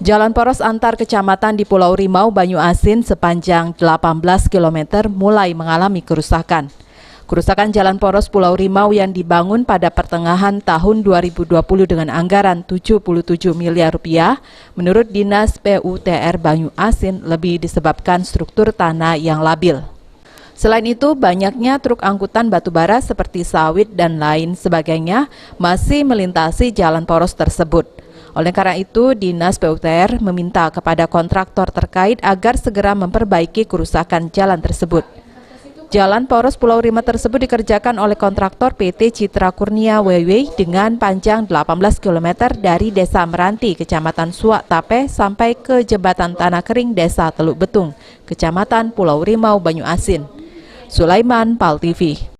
Jalan poros antar kecamatan di Pulau Rimau, Banyuasin sepanjang 18 km mulai mengalami kerusakan. Kerusakan jalan poros Pulau Rimau yang dibangun pada pertengahan tahun 2020 dengan anggaran 77 miliar rupiah, menurut Dinas PUTR Banyuasin lebih disebabkan struktur tanah yang labil. Selain itu, banyaknya truk angkutan batubara seperti sawit dan lain sebagainya masih melintasi jalan poros tersebut. Oleh karena itu, Dinas PUTR meminta kepada kontraktor terkait agar segera memperbaiki kerusakan jalan tersebut. Jalan poros Pulau Rimau tersebut dikerjakan oleh kontraktor PT Citra Kurnia WW dengan panjang 18 km dari Desa Meranti, Kecamatan Suak Tape sampai ke Jembatan Tanah Kering Desa Teluk Betung, Kecamatan Pulau Rimau, Banyuasin. Sulaiman, PAL TV.